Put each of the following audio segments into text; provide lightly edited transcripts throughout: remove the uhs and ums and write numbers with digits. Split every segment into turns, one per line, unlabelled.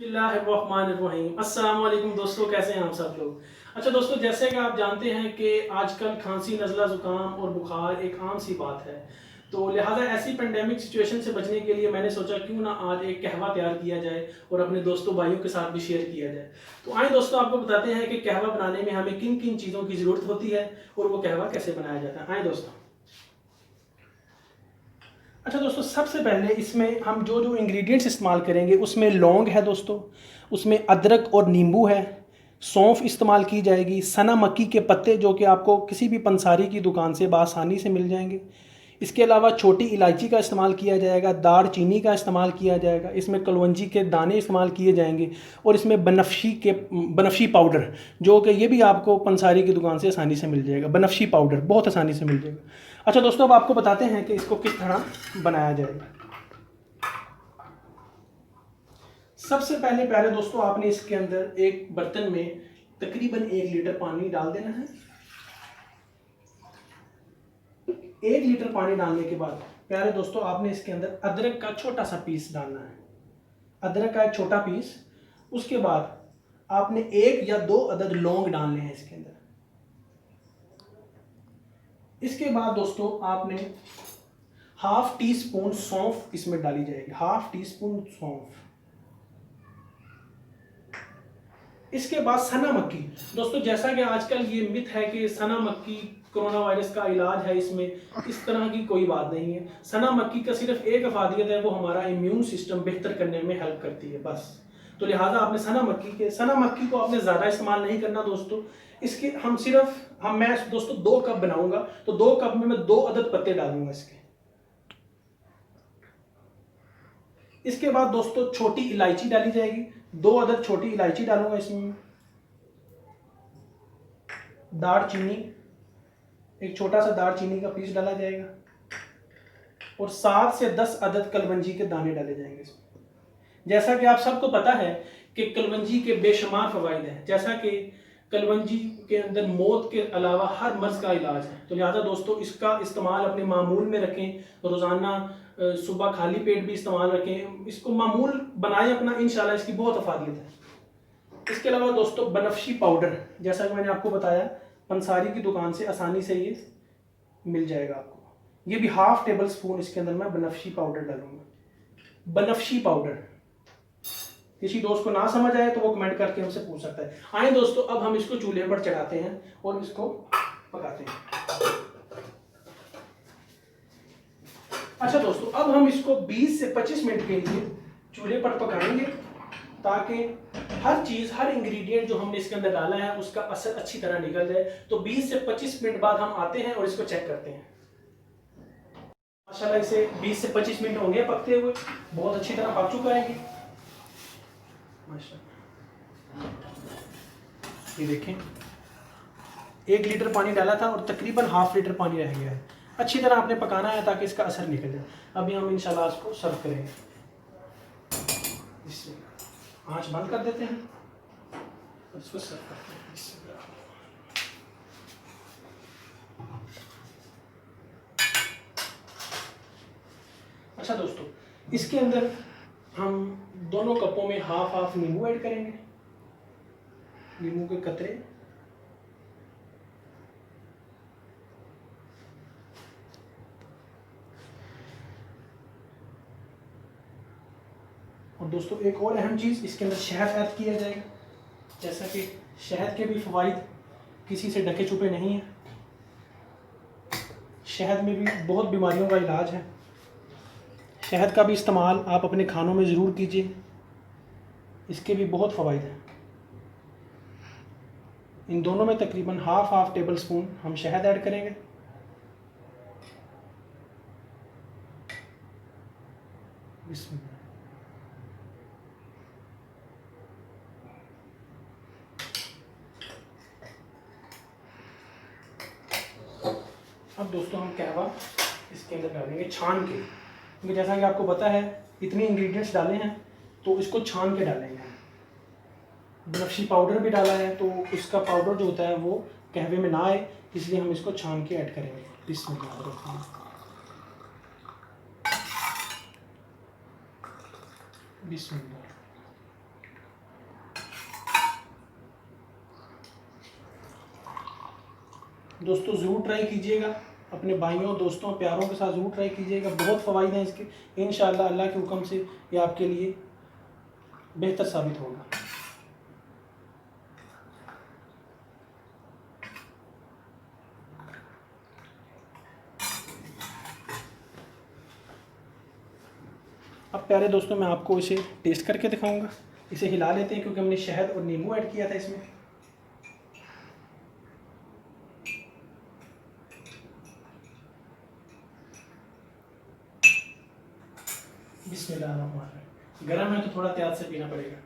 बिस्मिल्लाहिर्रहमानिर्रहीम। अस्सलाम वालेकुम दोस्तों, कैसे हैं आप सब लोग। अच्छा दोस्तों, जैसे कि आप जानते हैं कि आजकल खांसी, नज़ला, ज़ुकाम और बुखार एक आम सी बात है। तो लिहाजा ऐसी पेंडेमिक सिचुएशन से बचने के लिए मैंने सोचा क्यों ना आज एक कहवा तैयार किया जाए और अपने दोस्तों भाइयों के साथ भी शेयर किया जाए। तो आइए दोस्तों, आपको बताते हैं कि कहवा बनाने में हमें किन किन चीज़ों की ज़रूरत होती है और वो कहवा कैसे बनाया जाता है। आइए दोस्तों। अच्छा दोस्तों, सबसे पहले इसमें हम जो जो इंग्रेडिएंट्स इस्तेमाल करेंगे उसमें लौंग है दोस्तों, उसमें अदरक और नींबू है, सौंफ इस्तेमाल की जाएगी, सना मक्की के पत्ते जो कि आपको किसी भी पंसारी की दुकान से बआसानी से मिल जाएंगे। इसके अलावा छोटी इलायची का इस्तेमाल किया जाएगा, दार चीनी का इस्तेमाल किया जाएगा, इसमें कलवंजी के दाने इस्तेमाल किए जाएंगे और इसमें बनफशी पाउडर जो कि ये भी आपको पंसारी की दुकान से आसानी से मिल जाएगा। बनफशी पाउडर बहुत आसानी से मिल जाएगा। अच्छा दोस्तों, अब आपको बताते हैं कि इसको किस तरह बनाया जाएगा। सबसे पहले प्यारे दोस्तों, आपने इसके अंदर एक बर्तन में तकरीबन 1 लीटर पानी डाल देना है। 1 लीटर पानी डालने के बाद प्यारे दोस्तों, आपने इसके अंदर अदरक का छोटा सा पीस डालना है, अदरक का एक छोटा पीस। उसके बाद आपने 1 या 2 अदद लौंग डालने हैं इसके अंदर। इसके बाद दोस्तों, आपने हाफ टी स्पून सौंफ इसमें डाली जाएगी, हाफ टी स्पून सौंफ। इसके बाद सना मक्की। दोस्तों, जैसा कि आजकल ये मिथ है कि सना मक्की कोरोना वायरस का इलाज है, इसमें इस तरह की कोई बात नहीं है। सना मक्की का सिर्फ एक अफादियत है, वो हमारा इम्यून सिस्टम बेहतर करने में हेल्प करती है बस। तो लिहाजा आपने सना मक्की को आपने ज़्यादा इस्तेमाल नहीं करना दोस्तों। इसके मैं दोस्तों 2 कप बनाऊंगा, तो 2 कप में मैं 2 अदद पत्ते डालूंगा इसके। इसके बाद दोस्तों छोटी इलायची डाली जाएगी, 2 अदद छोटी इलायची डालूंगा इसमें। दार चीनी, एक छोटा सा दार चीनी का पीस डाला जाएगा और 7 से 10 अदद कलवंजी के दाने डाले जाएंगे इसमें। जैसा कि आप सबको पता है कि कलवंजी के बेशुमार फवाइद हैं, जैसा कि कलवंजी के अंदर मौत के अलावा हर मर्ज का इलाज है। तो लिहाजा दोस्तों, इसका इस्तेमाल अपने मामूल में रखें, रोज़ाना सुबह खाली पेट भी इस्तेमाल रखें, इसको मामूल बनाएं अपना, इंशाल्लाह इसकी बहुत अफादियत है। इसके अलावा दोस्तों बनफशी पाउडर, जैसा कि मैंने आपको बताया, पंसारी की दुकान से आसानी से ये मिल जाएगा आपको। ये भी हाफ टेबल स्पून इसके अंदर मैं बनफशी पाउडर डालूंगा। बनफशी पाउडर, किसी दोस्त को ना समझ आए तो वो कमेंट करके हमसे पूछ सकता है। आए दोस्तों, अब हम इसको चूल्हे पर चढ़ाते हैं और इसको पकाते हैं। अच्छा दोस्तों, अब हम इसको 20 से 25 मिनट के लिए चूल्हे पर पकाएंगे ताकि हर चीज़, हर इंग्रेडिएंट जो हमने इसके अंदर डाला है उसका असर अच्छी तरह निकल जाए। तो 20 से 25 मिनट बाद हम आते हैं और इसको चेक करते हैं। माशाल्लाह इसे 20 से 25 मिनट हो गए पकते हुए, बहुत अच्छी तरह पक चुका है ये माशाल्लाह। ये देखें, 1 लीटर पानी डाला था और तकरीबन हाफ लीटर पानी रह गया है। अच्छी तरह आपने पकाना है ताकि इसका असर निकल जाए। अभी हम इंशाल्लाह इसको सर्व करेंगे। इससे आँच बंद कर देते हैं और इसको सर्व करते हैं। अच्छा दोस्तों, इसके अंदर हम दोनों कपों में हाफ हाफ नींबू ऐड करेंगे, नींबू के कतरे। और दोस्तों एक और अहम चीज़, इसके अंदर शहद ऐड किया जाएगा। जैसा कि शहद के भी फ़वाइद किसी से ढके छुपे नहीं हैं, शहद में भी बहुत बीमारियों का इलाज है। शहद का भी इस्तेमाल आप अपने खानों में ज़रूर कीजिए, इसके भी बहुत फ़वाइद हैं। इन दोनों में तकरीबन हाफ हाफ टेबल स्पून हम शहद ऐड करेंगे। बिस्मिल्लाह। अब दोस्तों हम कहवा इसके अंदर डालेंगे छान के, क्योंकि जैसा कि आपको पता है इतने इंग्रेडिएंट्स डाले हैं तो इसको छान के डालेंगे। बनफशी पाउडर भी डाला है तो उसका पाउडर जो होता है वो कहवे में ना आए, इसलिए हम इसको छान के ऐड करेंगे। बिस्मिल्लाह। बिस्मिल्लाह। दोस्तों ज़रूर ट्राई कीजिएगा, अपने भाइयों दोस्तों प्यारों के साथ ज़रूर ट्राई कीजिएगा, बहुत फ़वाइद हैं इसके। इंशाअल्लाह अल्लाह के हुक्म से ये आपके लिए बेहतर साबित होगा। अब प्यारे दोस्तों मैं आपको इसे टेस्ट करके दिखाऊंगा। इसे हिला लेते हैं क्योंकि हमने शहद और नींबू ऐड किया था इसमें। बिस्मिल्लाह। गरम है तो थोड़ा त्याग से पीना पड़ेगा।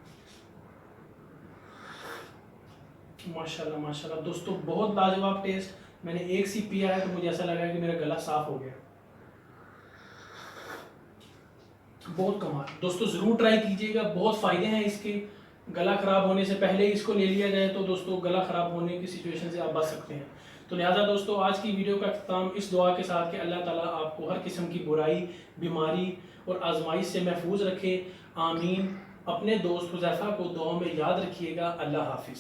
माशाल्लाह माशाल्लाह दोस्तों, बहुत लाजवाब टेस्ट। मैंने एक सी पिया है तो मुझे ऐसा लगा कि मेरा गला साफ हो गया। बहुत कमाल दोस्तों, ज़रूर ट्राई कीजिएगा, बहुत फ़ायदे हैं इसके। गला ख़राब होने से पहले इसको ले लिया जाए तो दोस्तों गला ख़राब होने की सिचुएशन से आप बच सकते हैं। तो लिहाजा दोस्तों आज की वीडियो का अख्ताम इस दुआ के साथ कि अल्लाह ताला आपको हर किस्म की बुराई, बीमारी और आजमाइश से महफूज रखे। आमीन। अपने दोस्त हुज़ैफ़ा को दुआ में याद रखिएगा। अल्लाह हाफिज़।